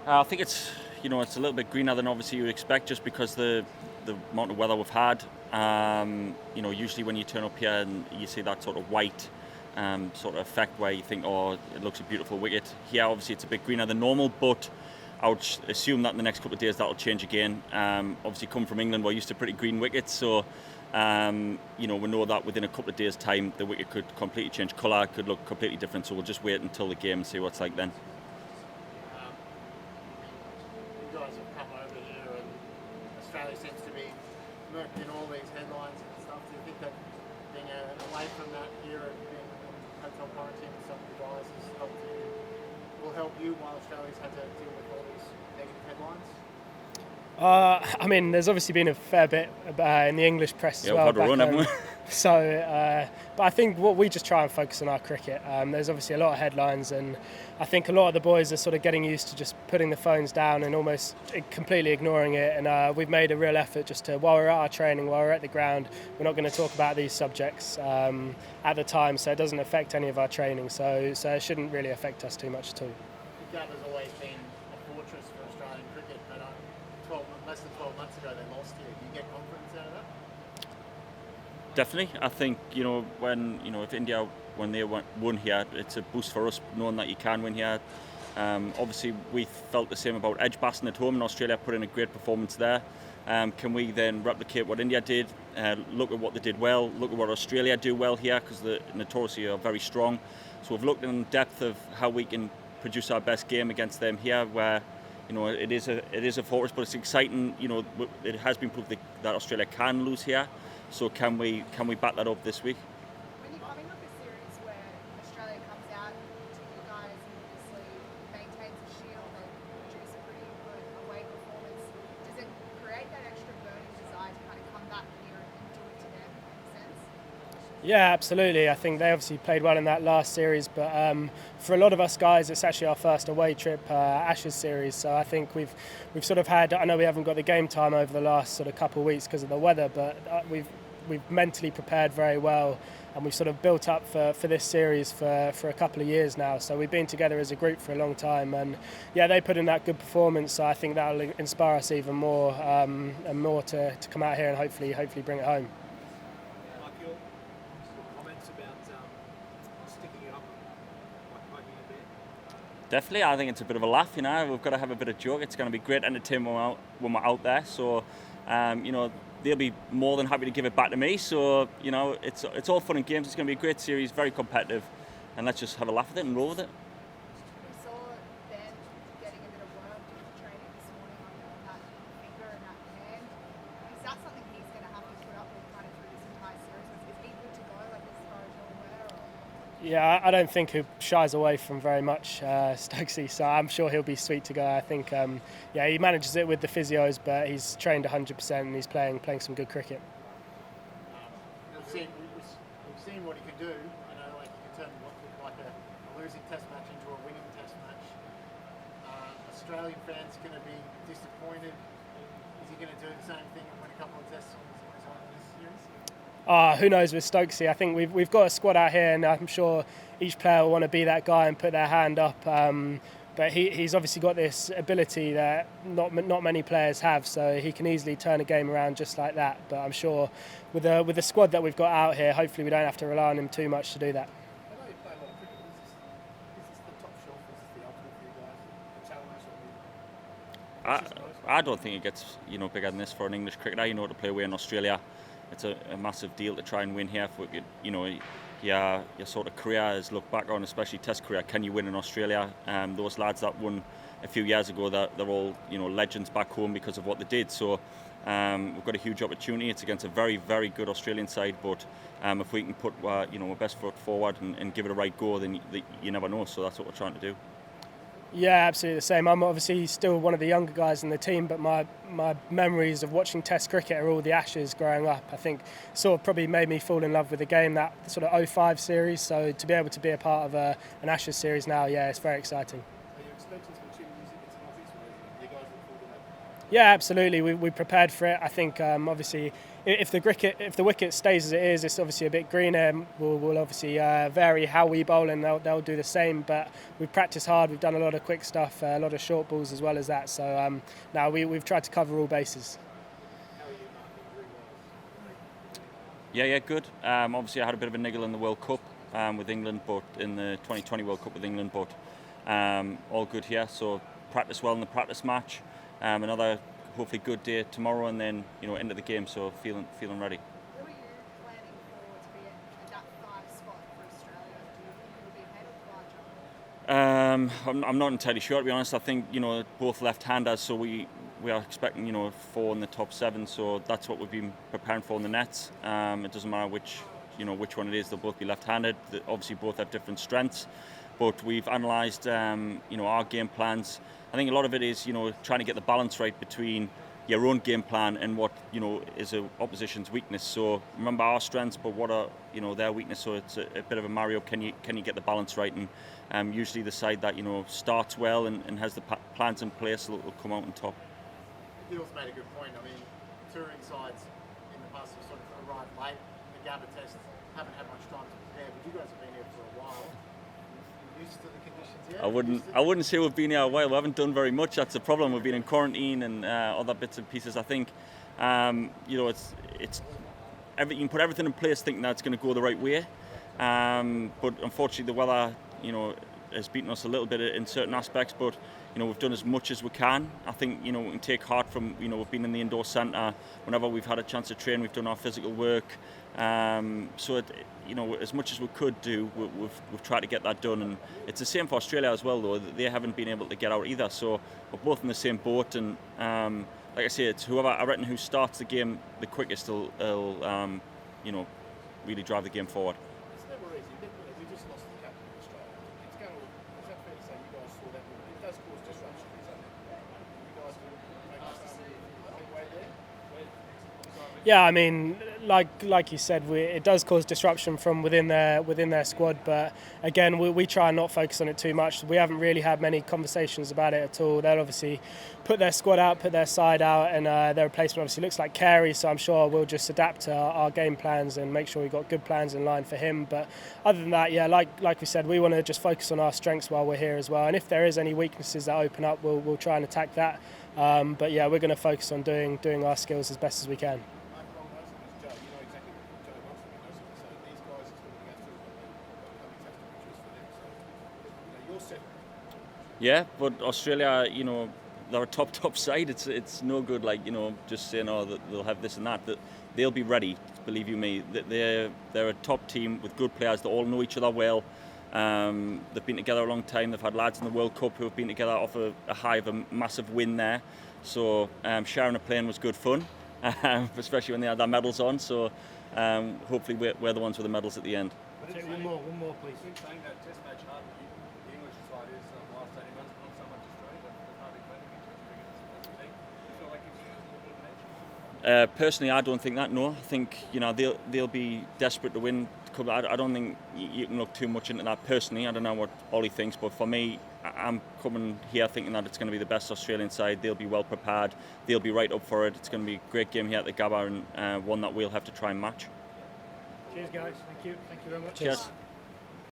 I think it's a little bit greener than obviously you would expect, just because the amount of weather we've had. Usually when you turn up here and you see that sort of white sort of effect where you think, oh, it looks a beautiful wicket. Here, obviously, it's a bit greener than normal, but I would assume that in the next couple of days that'll change again. Obviously, come from England, we're used to pretty green wickets, so we know that within a couple of days' time the wicket could completely change colour, could look completely different. So we'll just wait until the game and see what's like then. You guys have come over here, and Australia seems to be murked in all these headlines and stuff. Do you think that being away from that here and being in hotel quarantine with some of the guys will help you while Australia's had to deal with all these negative headlines? I mean, there's obviously been a fair bit in the English press as well. We've had a run, haven't we? So, but I think what we just try and focus on our cricket. There's obviously a lot of headlines, and I think a lot of the boys are sort of getting used to just putting the phones down and almost completely ignoring it. And we've made a real effort just to, while we're at our training, while we're at the ground, we're not going to talk about these subjects at the time, so it doesn't affect any of our training. So it shouldn't really affect us too much at all. Gabba's always been a fortress for Australian cricket, but less than 12 months ago they lost here. Do you get confidence out of that? Definitely. I think, if India, when they won here, it's a boost for us knowing that you can win here. Obviously, we felt the same about Edgbaston at home, and Australia put in a great performance there. Can we then replicate what India did? Look at what they did well, look at what Australia do well here, because they notoriously are very strong. So we've looked in depth of how we can produce our best game against them here, where it is a fortress, but it's exciting. It has been proved that Australia can lose here. So can we back that up this week? When you're coming off a series where Australia comes out to you guys and obviously maintains a shield and produce a pretty good away performance, does it create that extra burning desire to kind of come back here and do it to them in a sense? Yeah, absolutely. I think they obviously played well in that last series, but for a lot of us guys, it's actually our first away trip, Ashes series. So I think we've sort of had. I know we haven't got the game time over the last sort of couple of weeks because of the weather, but we've mentally prepared very well, and we've sort of built up for this series for a couple of years now. So we've been together as a group for a long time, and yeah, they put in that good performance. So I think that'll inspire us even more and more to come out here and hopefully bring it home. Definitely, I think it's a bit of a laugh. We've got to have a bit of joke. It's going to be great entertainment when we're out there. So, they'll be more than happy to give it back to me. So, it's all fun and games. It's going to be a great series, very competitive, and let's just have a laugh with it and roll with it. We saw Ben getting a bit of work during training this morning on that finger and that hand. Is that something he's going to have to put up with kind of through this entire series? Is he good to go, like as far as you're aware? Yeah, I don't think he shies away from very much, Stokesy, so I'm sure he'll be sweet to go. I think, he manages it with the physios, but he's trained 100% and he's playing some good cricket. We've seen what he can do. I know, like he can turn what looked like a losing test match into a winning test match. Australian fans are going to be disappointed. Is he going to do the same thing and win a couple of tests on his own in this series? Who knows with Stokesy? I think we've got a squad out here, and I'm sure each player will want to be that guy and put their hand up. But he's obviously got this ability that not many players have, so he can easily turn a game around just like that. But I'm sure with the squad that we've got out here, hopefully we don't have to rely on him too much to do that. I know you play a lot of cricket. Is this the top shelf? Is this the ultimate for you guys? The challenge? I don't think it gets bigger than this for an English cricketer. To play away in Australia, it's a massive deal to try and win here. For your sort of career is looked back on, especially Test career. Can you win in Australia? Those lads that won a few years ago, they're all legends back home because of what they did. So we've got a huge opportunity. It's against a very, very good Australian side, but if we can put our best foot forward and give it a right go, then you never know. So that's what we're trying to do. Yeah, absolutely the same. I'm obviously still one of the younger guys in the team, but my memories of watching Test cricket are all the Ashes growing up. I think sort of probably made me fall in love with the game, that sort of 05 series. So to be able to be a part of an Ashes series now, yeah, it's very exciting. Are you expecting some tune music into Northeast? You guys look forward to that? Yeah, absolutely. We prepared for it. I think obviously if the wicket stays as it is, it's obviously a bit greener. We'll obviously vary how we bowl, and they'll do the same. But we've practiced hard. We've done a lot of quick stuff, a lot of short balls as well as that. So now we've tried to cover all bases. Yeah, good. Obviously, I had a bit of a niggle in the World Cup with England, but in the 2020 World Cup with England, but all good here. So practice well in the practice match. Another hopefully good day tomorrow, and then into the game. So feeling ready. Who are you planning for to be in that 5 spot for Australia? Do you think it will be ahead of Fletcher? I'm not entirely sure, to be honest. I think both left-handers, so we are expecting 4 in the top 7. So that's what we've been preparing for in the nets. It doesn't matter which one it is; they'll both be left-handed. Obviously, both have different strengths, but we've analysed our game plans. I think a lot of it is trying to get the balance right between your own game plan and what is a opposition's weakness. So remember our strengths, but what are their weakness. So it's a bit of a marry up. Can you get the balance right? And usually the side that starts well and has the plans in place will come out on top. Gill's made a good point. I mean, touring sides in the past have sort of arrived late. The Gabba tests haven't had much time to prepare, but you guys have been here for a while. You used to the conditions yet? I wouldn't say we've been here a while. We haven't done very much. That's the problem. We've been in quarantine and other bits and pieces. I think it's you can put everything in place thinking that it's going to go the right way, but unfortunately the weather has beaten us a little bit in certain aspects. But we've done as much as we can. I think we can take heart from we've been in the indoor centre. Whenever we've had a chance to train, we've done our physical work. So as much as we could do, we've tried to get that done. And it's the same for Australia as well, though. They haven't been able to get out either. So we're both in the same boat. And like I say, it's who starts the game the quickest will really drive the game forward. It's never easy. We just lost the captain of Australia. Is that fair to say you guys saw that? It does cause disruption, doesn't it? You guys will make us a big way there? Yeah, I mean, like you said, it does cause disruption from within their squad. But again, we try and not focus on it too much. We haven't really had many conversations about it at all. They'll obviously put their squad out, put their side out, and their replacement obviously looks like Carey. So I'm sure we'll just adapt to our game plans and make sure we've got good plans in line for him. But other than that, yeah, like we said, we want to just focus on our strengths while we're here as well. And if there is any weaknesses that open up, we'll try and attack that. But yeah, we're going to focus on doing our skills as best as we can. Yeah, but Australia, they're a top side. It's no good just saying that they'll have this and that. They'll be ready, believe you me. They're a top team with good players that all know each other well. They've been together a long time. They've had lads in the World Cup who have been together off a high of a massive win there. So sharing a plane was good fun, especially when they had their medals on. So hopefully we're the ones with the medals at the end. One more, please. Been saying that test match hard. The English side is the last 18 months, not so much Australia, but they've hardly played against Australia as a team. Do you feel like it's a good match? Personally, I don't think that. No, I think they'll be desperate to win. I don't think you can look too much into that. Personally, I don't know what Ollie thinks, but for me, I'm coming here thinking that it's going to be the best Australian side. They'll be well prepared. They'll be right up for it. It's going to be a great game here at the Gabba, and one that we'll have to try and match. Cheers, guys. Thank you very much. Cheers.